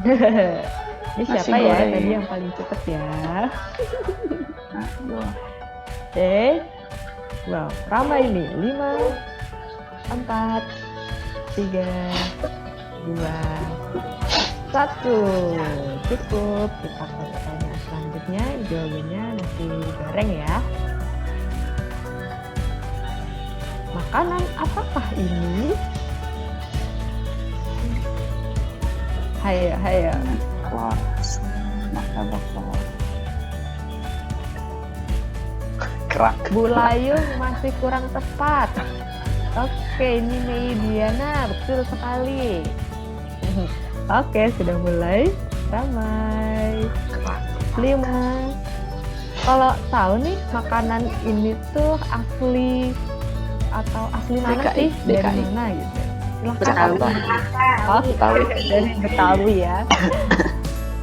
Ini Nasi siapa ya goreng. tadi yang paling cepet ya? Nah, dua. Oke. Wow, ramai ini. 5, 4, 3, 2, 1. Cukup. Kita ke pertanyaan selanjutnya. Jawabannya nasi goreng ya. Makanan apakah ini? Hayo. Wah, martabak telur. Kerak. Bulayung masih kurang tepat. Oke, ini Meidiana, betul sekali. Oke, sudah mulai ramai. 5. Kalau tahu nih makanan ini tuh asli atau asli mana DKI, sih? Dari DKI. mana gitu? Silahkan. Jakarta. Oke, Betawi. dari Betawi ya.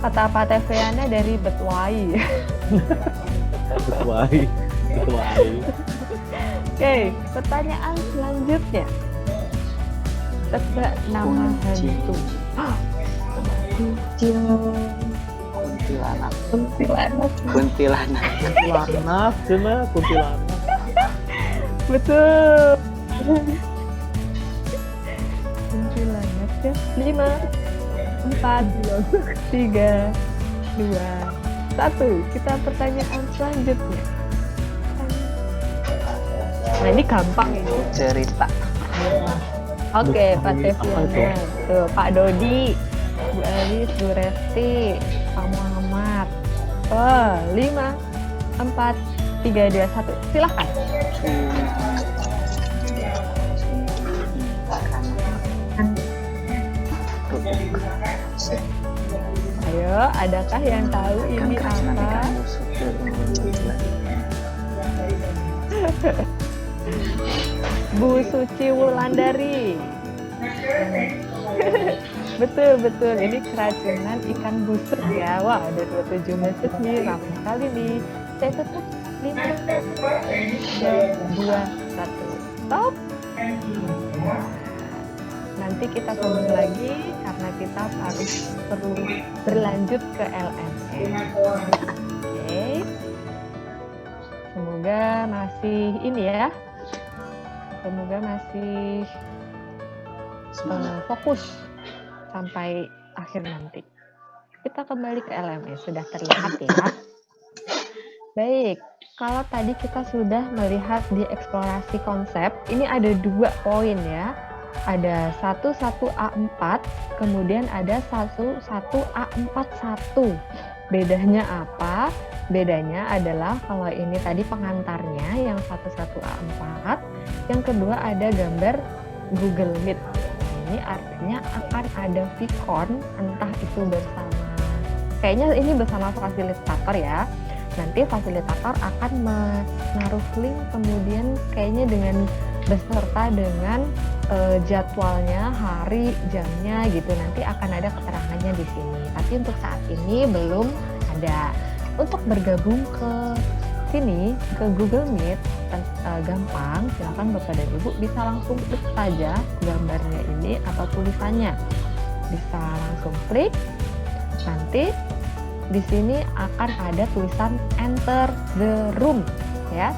Kata Pak Teveana dari Betwai. Betuai. Oke, pertanyaan selanjutnya. Tebak nama Kunci. hantu. Kuntilanak. Kuntilanak, kuntilanak. Betul. Kuntilanak ya. 5, 4, 3, 2, 1. Kita pertanyaan selanjutnya. Nah, ini gampang ini. Cerita. Oke, Pak Apa Teviana. itu? Tuh, Pak Dodi, Bu Alis, Bu Resti, Pak Muhammad. 5, 4, 3, 2, 1. Silahkan. Ayo, adakah yang tahu ini apa? Bu Suci Wulandari. Betul. Ini keracunan ikan busuk ya. Wah, ada 27 message nih. Ramai sekali nih. Saya tutup. 5, 4, 3, 2, 1. Stop. Nanti kita sambung lagi karena kita harus perlu berlanjut ke LMS. Oke. Semoga masih ini ya. Semoga masih fokus sampai akhir nanti. Kita kembali ke LMS, sudah terlihat ya. Baik, kalau tadi kita sudah melihat di eksplorasi konsep, ini ada 2 poin ya. Ada 11A4, kemudian ada 11A41. Bedanya apa? Bedanya adalah kalau ini tadi pengantarnya yang 11A4, yang kedua ada gambar Google Meet. Ini artinya akan ada Vicon, entah itu bersama, kayaknya ini bersama fasilitator ya. Nanti fasilitator akan menaruh link, kemudian kayaknya dengan beserta dengan jadwalnya, hari, jamnya gitu. Nanti akan ada keterangannya di sini. Tapi untuk saat ini belum ada. Untuk bergabung ke sini, ke Google Meet, gampang. Silakan Bapak dan Ibu bisa langsung klik saja gambarnya ini atau tulisannya. Bisa langsung klik. Nanti di sini akan ada tulisan Enter the Room ya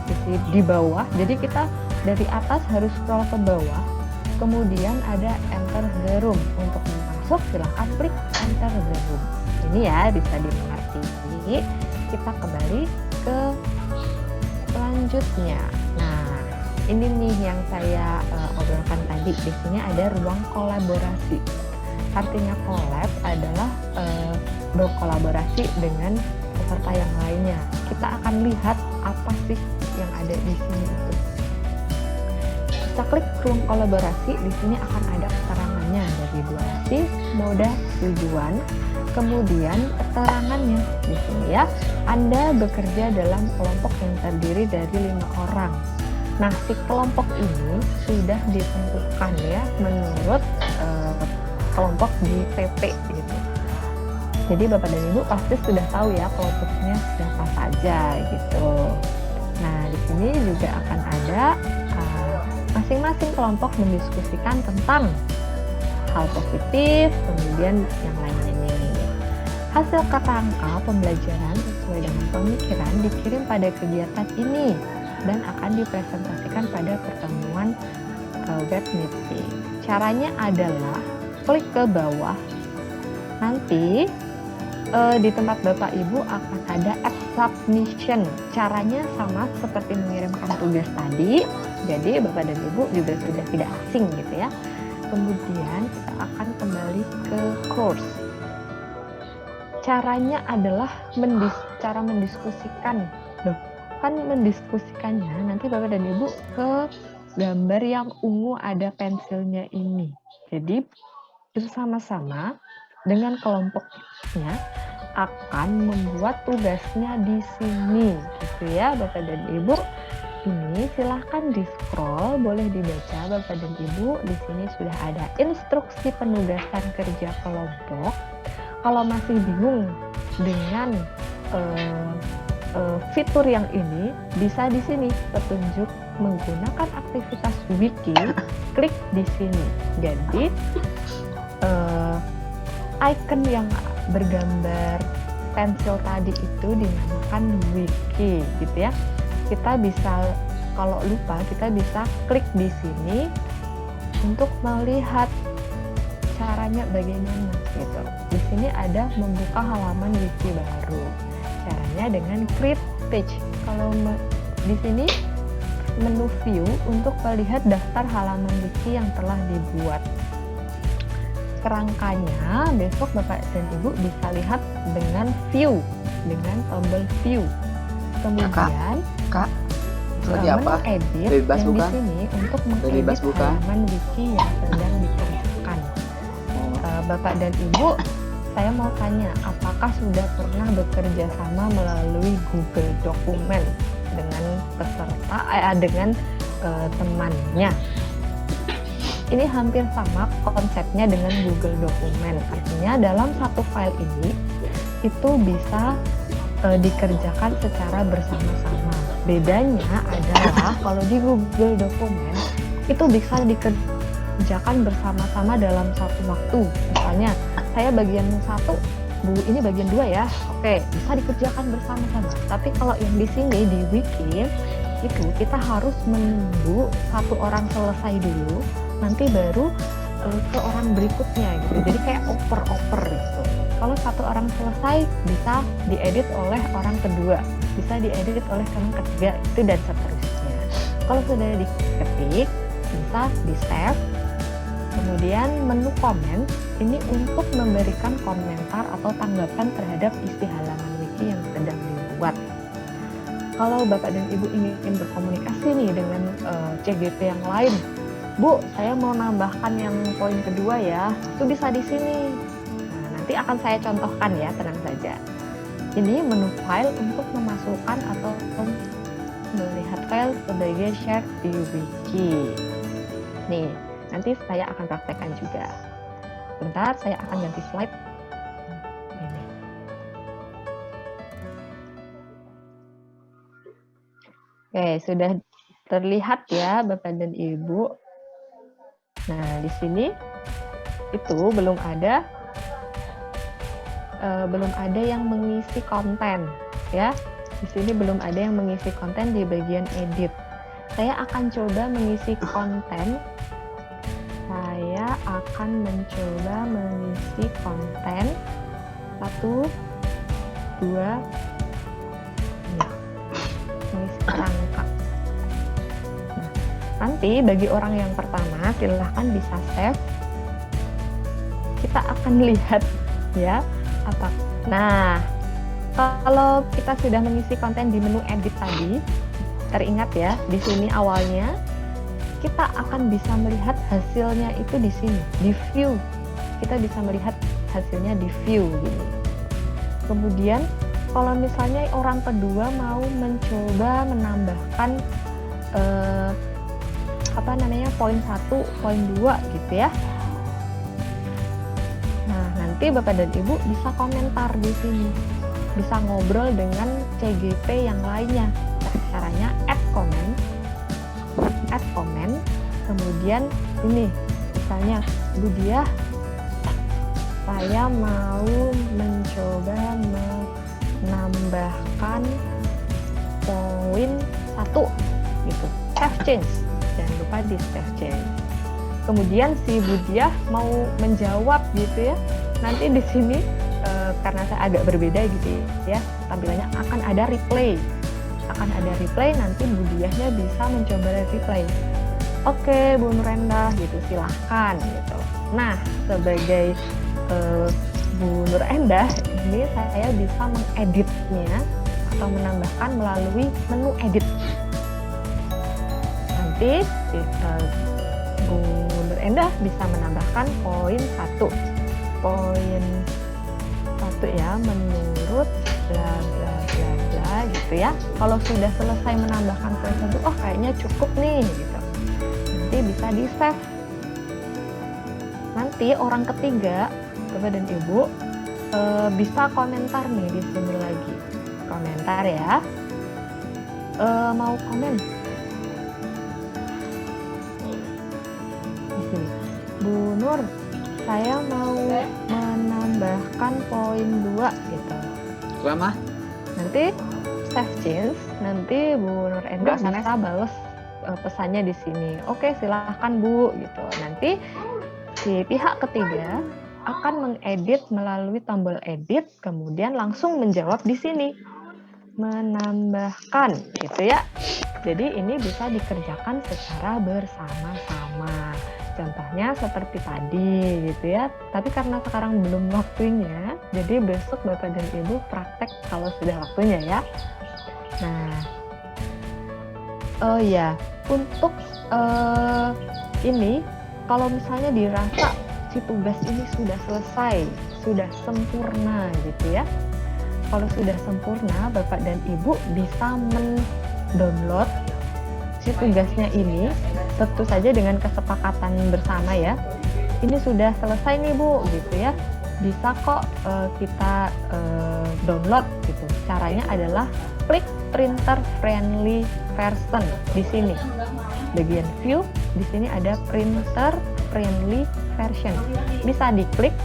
di bawah. Jadi kita dari atas harus scroll ke bawah. Kemudian ada Enter the Room. Untuk masuk silahkan klik Enter the Room. Ini ya bisa dimengerti. Kita kembali ke selanjutnya. Nah, ini nih yang saya obrolkan tadi. Di sini ada ruang kolaborasi. Artinya collab adalah berkolaborasi dengan peserta yang lainnya. Kita akan lihat apa sih yang ada di sini itu. Kita klik ruang kolaborasi, di sini akan ada keterangannya dari durasi, moda, tujuan, kemudian keterangannya di sini ya. Anda bekerja dalam kelompok yang terdiri dari 5 orang. Nah, si kelompok ini sudah ditentukan ya menurut kelompok di PP gitu. Jadi Bapak dan Ibu pasti sudah tahu ya kelompoknya siapa saja gitu. Nah, di sini juga akan ada masing-masing kelompok mendiskusikan tentang hal positif, kemudian yang lainnya nih. Hasil kerangka pembelajaran sesuai dengan pemikiran dikirim pada kegiatan ini dan akan dipresentasikan pada pertemuan web meeting. Caranya adalah klik ke bawah. Nanti di tempat Bapak Ibu akan ada add submission. Caranya sama seperti mengirimkan tugas tadi. Jadi Bapak dan Ibu juga sudah tidak asing gitu ya. Kemudian kita akan kembali ke course. Caranya adalah cara mendiskusikan. Loh, kan mendiskusikannya nanti Bapak dan Ibu ke gambar yang ungu ada pensilnya ini. Jadi bersama-sama dengan kelompoknya akan membuat tugasnya di sini gitu ya Bapak dan Ibu. Ini silahkan di scroll, boleh dibaca Bapak dan Ibu. Di sini sudah ada instruksi penugasan kerja kelompok. Kalau masih bingung dengan fitur yang ini, bisa di sini petunjuk menggunakan aktivitas wiki, klik di sini. Jadi icon yang bergambar pensil tadi itu dinamakan wiki gitu ya. Kita bisa, kalau lupa, kita bisa klik di sini untuk melihat caranya bagaimana gitu. Di sini ada membuka halaman wiki baru. Caranya dengan create page. Kalau di sini menu view untuk melihat daftar halaman wiki yang telah dibuat. Kerangkanya besok Bapak dan Ibu bisa lihat dengan view, dengan tombol view. Kemudian Kak, lagi apa? edit Bebas yang bukan? di sini untuk Bebas mengedit bukan? halaman wiki yang sedang dikerjakan. Bapak dan Ibu, saya mau tanya, apakah sudah pernah bekerja sama melalui Google Dokumen dengan peserta, dengan temannya? Ini hampir sama konsepnya dengan Google Dokumen. Artinya dalam satu file ini itu bisa dikerjakan secara bersama-sama. Bedanya adalah kalau di Google Dokumen itu bisa dikerjakan bersama-sama dalam satu waktu. Misalnya saya bagian 1, Bu ini bagian 2 ya. Oke, bisa dikerjakan bersama-sama. Tapi kalau yang di sini di wiki itu kita harus menunggu satu orang selesai dulu, nanti baru ke orang berikutnya gitu. Jadi kayak oper-oper gitu. Kalau satu orang selesai bisa diedit oleh orang kedua, bisa diedit oleh orang ketiga, itu dan seterusnya. Kalau sudah diketik, bisa di save. Kemudian menu komen ini untuk memberikan komentar atau tanggapan terhadap isi halaman wiki yang sedang dibuat. Kalau Bapak dan Ibu ingin berkomunikasi nih dengan CGP yang lain, Bu, saya mau nambahkan yang poin kedua ya, itu bisa di sini. Nah, nanti akan saya contohkan ya, tenang saja. Ini menu file untuk memasukkan atau melihat file sebagai share di wiki. Nih, nanti saya akan praktekkan juga. Bentar, saya akan ganti slide. Ini. Oke, sudah terlihat ya Bapak dan Ibu. Nah, di sini itu belum ada yang mengisi konten ya. Di sini belum ada yang mengisi konten di bagian edit. Saya akan coba mengisi konten. Saya akan mencoba mengisi konten 1, 2, mengisi kerangka. Nanti bagi orang yang pertama silahkan bisa save. Kita akan lihat ya apa. Nah, kalau kita sudah mengisi konten di menu edit tadi, teringat ya di sini awalnya kita akan bisa melihat hasilnya itu di sini di view. Kita bisa melihat hasilnya di view gini. Kemudian kalau misalnya orang kedua mau mencoba menambahkan poin 1, poin 2 gitu ya. Nah, nanti Bapak dan Ibu bisa komentar di sini. Bisa ngobrol dengan CGP yang lainnya. Nah, caranya add comment, kemudian ini misalnya Bu Diah saya mau mencoba menambahkan poin 1 gitu. Save change. Jangan lupa di save change. Kemudian si Budiah mau menjawab gitu ya. Nanti di sini karena saya agak berbeda gitu ya, tampilannya akan ada replay. Nanti Budiahnya bisa mencoba replay. Oke, Bu Nurenda gitu, silahkan gitu. Nah, sebagai Bu Nurenda, ini saya bisa mengeditnya atau menambahkan melalui menu edit. Nanti Bu Nurenda bisa menambahkan poin 1 ya, menurut bla bla bla bla gitu ya. Kalau sudah selesai menambahkan poin 1, oh kayaknya cukup nih gitu. Nanti bisa di save. Nanti orang ketiga, Bapak dan Ibu, bisa komentar nih di sini lagi. Komentar ya. Mau komen? Di sini. Bu Nur, saya mau menambahkan poin 2 gitu. Lama? Nanti save change, nanti Bu Nur Enda Udah, bisa balas pesannya di sini. Oke, silahkan Bu gitu. Nanti si pihak ketiga akan mengedit melalui tombol edit, kemudian langsung menjawab di sini. Menambahkan gitu ya. Jadi ini bisa dikerjakan secara bersama-sama. Contohnya seperti tadi gitu ya. Tapi karena sekarang belum waktunya, jadi besok Bapak dan Ibu praktek kalau sudah waktunya ya. Nah, oh ya, untuk ini kalau misalnya dirasa si tugas ini sudah selesai, sudah sempurna gitu ya. Kalau sudah sempurna, Bapak dan Ibu bisa mendownload si tugasnya ini, tentu saja dengan kesepakatan bersama ya. Ini sudah selesai nih Bu, gitu ya. Bisa kok kita download gitu. Caranya adalah klik printer friendly version di sini. Bagian view, di sini ada printer friendly version. Bisa diklik,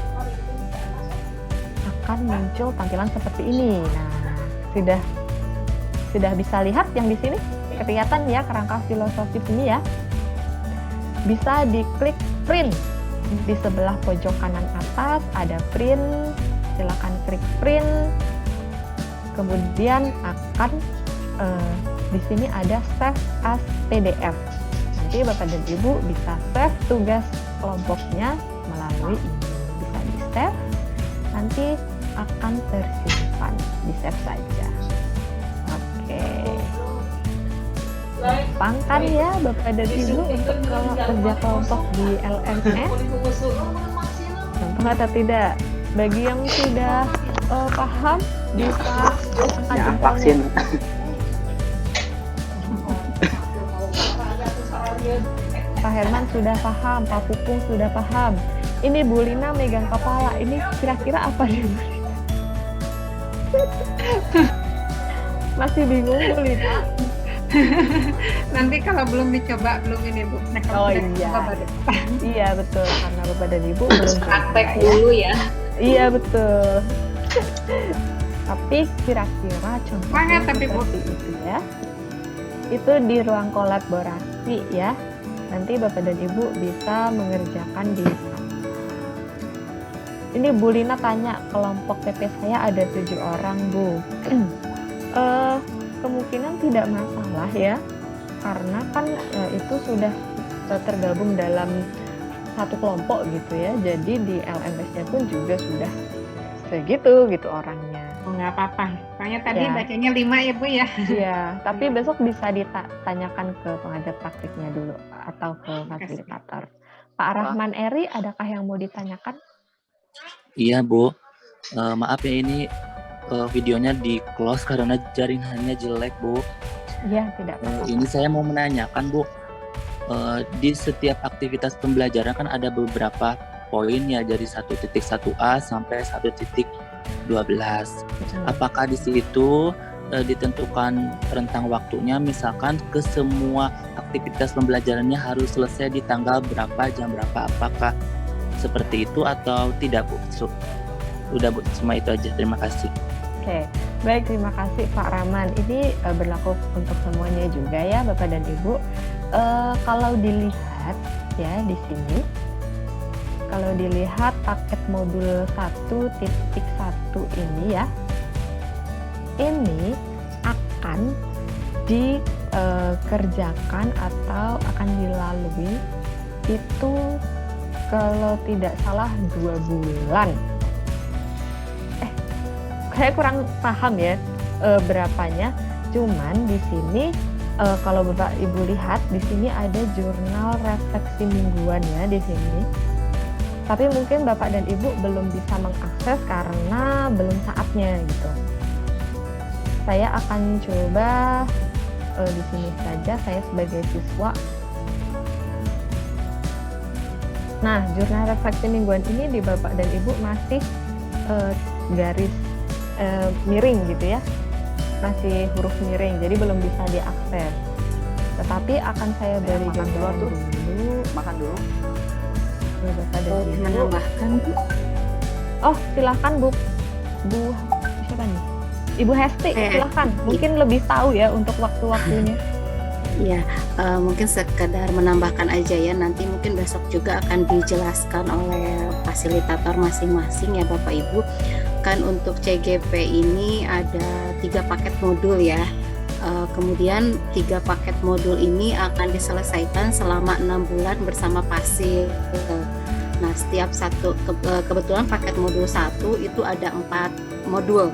akan muncul tampilan seperti ini. Nah, sudah bisa lihat yang di sini? Kelihatan ya kerangka filosofis ini ya. Bisa diklik print. Di sebelah pojok kanan atas ada print. Silakan klik print. Kemudian akan di sini ada save as PDF. Nanti Bapak dan Ibu bisa save tugas kelompoknya melalui ini. Bisa di save. Nanti akan tersimpan. Di save saja. Oke. Gampang kan ya Bapak dan Ibu untuk kerja kelompok di LMS? Gampang atau tidak? Bagi yang sudah paham bisa Ya, vaksin. Pak Herman sudah paham, Pak Pupung sudah paham. Ini Bu Lina megang kepala. Ini kira-kira apa nih? Masih bingung Bu Lina? Nanti kalau belum dicoba belum ini Bu. Nah, kalau Oh sudah iya. dicoba baru. Iya betul, karena Bapak dan Ibu belum Praktek coba, ya. dulu ya. Iya betul. Tapi kira-kira contohnya Banget, tapi, Bu. seperti itu ya. Itu di ruang kolaborasi ya. Nanti Bapak dan Ibu bisa mengerjakan di sana. Ini Bu Lina tanya, kelompok PP saya ada 7 orang Bu. Kemungkinan tidak masalah ya. Karena kan itu sudah tergabung dalam satu kelompok gitu ya. Jadi di LMS-nya pun juga sudah segitu gitu orangnya. Oh, nggak apa-apa. Soalnya tadi Ya. bacanya 5 ya Bu ya. Iya, tapi besok bisa ditanyakan ke pengajar praktiknya dulu atau ke fasilitator. Pak Rahman Eri, adakah yang mau ditanyakan? Iya Bu, maaf ya ini videonya di close karena jaringannya jelek Bu. Iya, tidak apa-apa. Ini saya mau menanyakan Bu, di setiap aktivitas pembelajaran kan ada beberapa poin ya dari 1.1a sampai 1.12. Apakah di situ ditentukan rentang waktunya, misalkan ke semua aktivitas pembelajarannya harus selesai di tanggal berapa, jam berapa? Apakah seperti itu atau tidak Bu? Udah Bu, cuma itu aja. Terima kasih. Oke, baik, terima kasih Pak Rahman. Ini berlaku untuk semuanya juga ya Bapak dan Ibu. Kalau dilihat ya di sini, kalau dilihat paket modul 1.1 ini ya, ini akan dikerjakan atau akan dilalui itu kalau tidak salah 2 bulan. Saya kurang paham ya berapanya. Cuman di sini kalau Bapak Ibu lihat di sini ada jurnal refleksi mingguan ya di sini. Tapi mungkin Bapak dan Ibu belum bisa mengakses karena belum saatnya gitu. Saya akan coba di sini saja saya sebagai siswa. Nah, jurnal refleksi mingguan ini di Bapak dan Ibu masih garis miring gitu ya, masih huruf miring, jadi belum bisa diakses. Tetapi akan saya beri gambaran dulu. Makan dulu. Bapak dan Ibu. Menambahkan Oh, silahkan Bu siapa nih? Ibu Hesti, silahkan. Mungkin lebih tahu ya untuk waktu-waktunya. ya mungkin sekedar menambahkan aja ya, nanti mungkin besok juga akan dijelaskan oleh fasilitator masing-masing ya Bapak Ibu. Kan untuk CGP ini ada 3 paket modul ya. Kemudian 3 paket modul ini akan diselesaikan selama 6 bulan bersama Pasil. Nah, setiap satu kebetulan paket modul 1 itu ada 4 modul.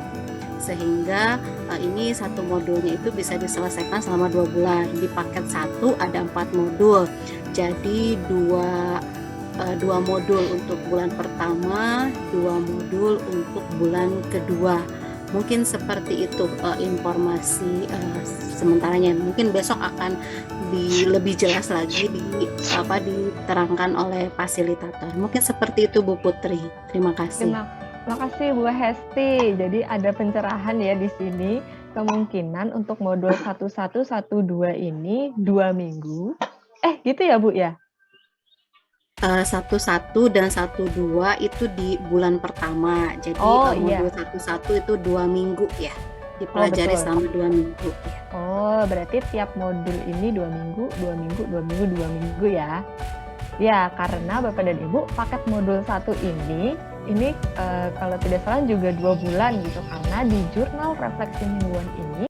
Sehingga ini satu modulnya itu bisa diselesaikan selama 2 bulan. Di paket 1 ada 4 modul. Jadi 2 modul untuk bulan pertama, 2 modul untuk bulan kedua. Mungkin seperti itu informasi sementaranya. Mungkin besok akan lebih jelas lagi diterangkan oleh fasilitator. Mungkin seperti itu Bu Putri. Terima kasih. Terima kasih Bu Hesti. Jadi ada pencerahan ya di sini. Kemungkinan untuk modul 1112 ini 2 minggu. Gitu ya Bu ya? 11 dan 12 itu di bulan pertama. Jadi modul 11 itu 2 minggu ya. Dipelajari selama 2 minggu. Oh, berarti tiap modul ini 2 minggu, 2 minggu, 2 minggu, 2 minggu ya. Ya, karena Bapak dan Ibu paket modul 1 ini kalau tidak salah juga 2 bulan gitu. Karena di jurnal refleksi mingguan ini